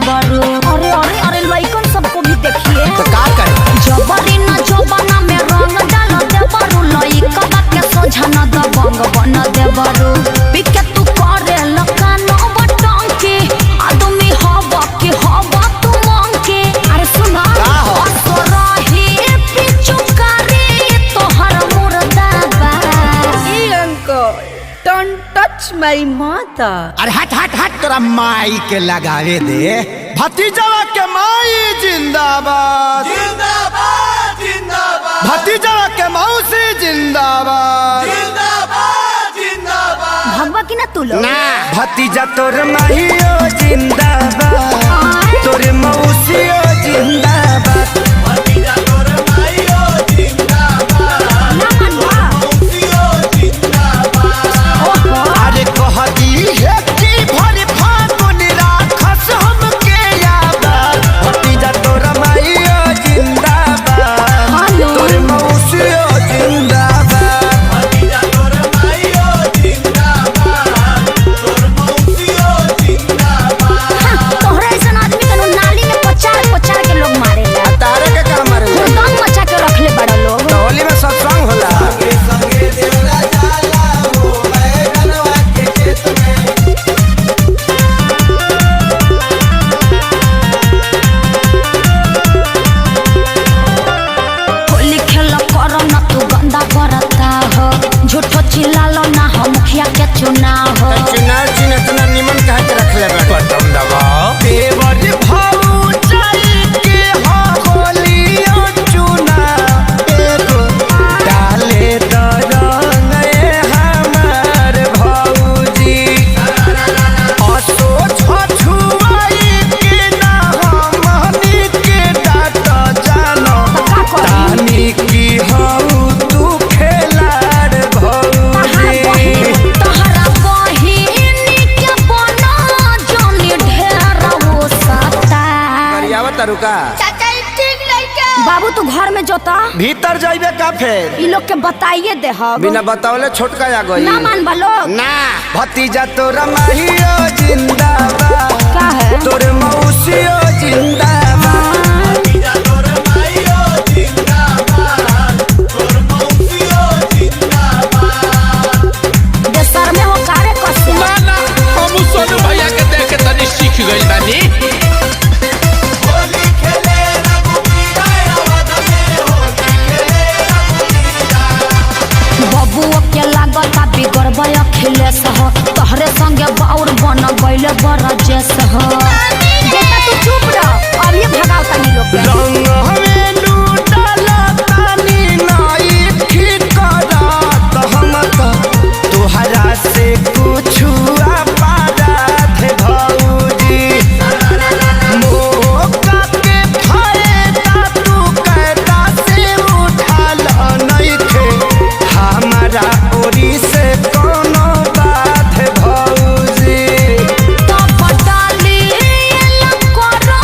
देवरू। अरे अरे अरे लइकन सबको भी देखिए तो का करे जबरी न जबना में रंग डाल देवरू लइका के सोझा न दबंग बन देवरू पिके तू करे लकान बटंकी आदमी हवा के हवा तू मंकी। अरे सुना का हो? असरही पिचुकारी तोहर मुर्दाबा। Uncle, don't touch my mother. अरे हट हट हट तोरा माई के लगावे दे भतीजवा के माई जिंदाबाद जिंदाबाद जिंदाबाद भतीजवा के मौसी जिंदाबाद जिंदाबाद जिंदाबाद। भगवा की ना तू लोग ना भतीजा तोर माहियो जिंदाबाद तोर मौसियो जिंदाबाद भतीजा तोर माईयो जिंदाबाद ना मनवा मौसियो जिंदाबाद। अरे कहती है कि भर फागुन राखस हमके याद भतीजा तोर माहियो जिंदाबाद हेलो तोर मौसियो जिंदाबाद भतीजा तोर माईयो जिंदाबाद तोर मौसियो जिंदाबाद। तोहरा ऐसा आदमी के नाली में पचार पचार के लोग मारेला तारे के काम मारे दम मचा के रखले बड़ा लोग। होली में सत्संग होला संगे संगे देवरा जाला हो बैगनवा के खेत में। होली खेल करो ना तू गंदा करता हो झूठो चिल्लालो ना हो मुखिया के चुनाव हो। चुनाव चिन्ह इतना निमन कह के रखले बा बटन दबाओ देवर भाऊ चल के हो होलियो चुना एगो डाले दरंग हमार भौजी असो छछुआई के ना हमनी के डाट जानो का करी तानी की हऊ तू खेलाड़ भौजी तोहरा बहिनी के बना जोनी ढेर हो सकता। करियावा तरुका बाबू तू घर में जोता भीतर जाइबे का फेर ई लोग के बताइए दे हम बिना बतावले छोटका आ गई ना मान लोग ना भतीजा तोरा माहियो जिंदाबाद का है तोरे मौसियो जिंदाबाद भतीजा तोर माईयो जिंदाबाद तोर मौसियो जिंदाबाद। देशर में हो कारे कसे ना हम सोनू भैया के देख के तनी सीख गइल बानी। होली खेले रघुवीरा अवध में होली खेले रघुवीरा। बबुओ के लागता बिगड़बै अखिलेश हो तोहरे संगे बाउर बन गइले बरजेश हो। बेटा तू चुप रह अब ये भगाओ तनी लोग के। रंग हमें लूटला तानी नाई ठीक करत हम तो तोहरा से कुछु अपराध भौजी मौका के फायदा तू कहता से उठाल नइखे हमारा ओरी से कोनो बात भौजी तो बटाली लकोरो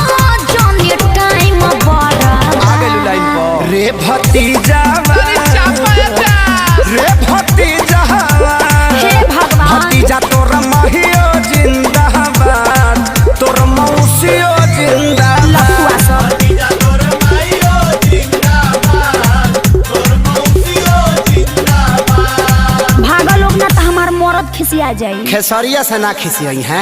जोनी टाइम बड़ा आगे लाइन पर रे भतीजा रे भतीजा हे भगवान भतीजा तोर माहियो जिंदाबाद तोर मौसियो जिंदाबाद लफुआ सब भतीजा तोर माईयो जिंदाबाद तोर मौसियो जिंदाबाद। भागा लोग ना तो हमार मरद खिसिया जाई। खेसरिया से ना खिसियई हैं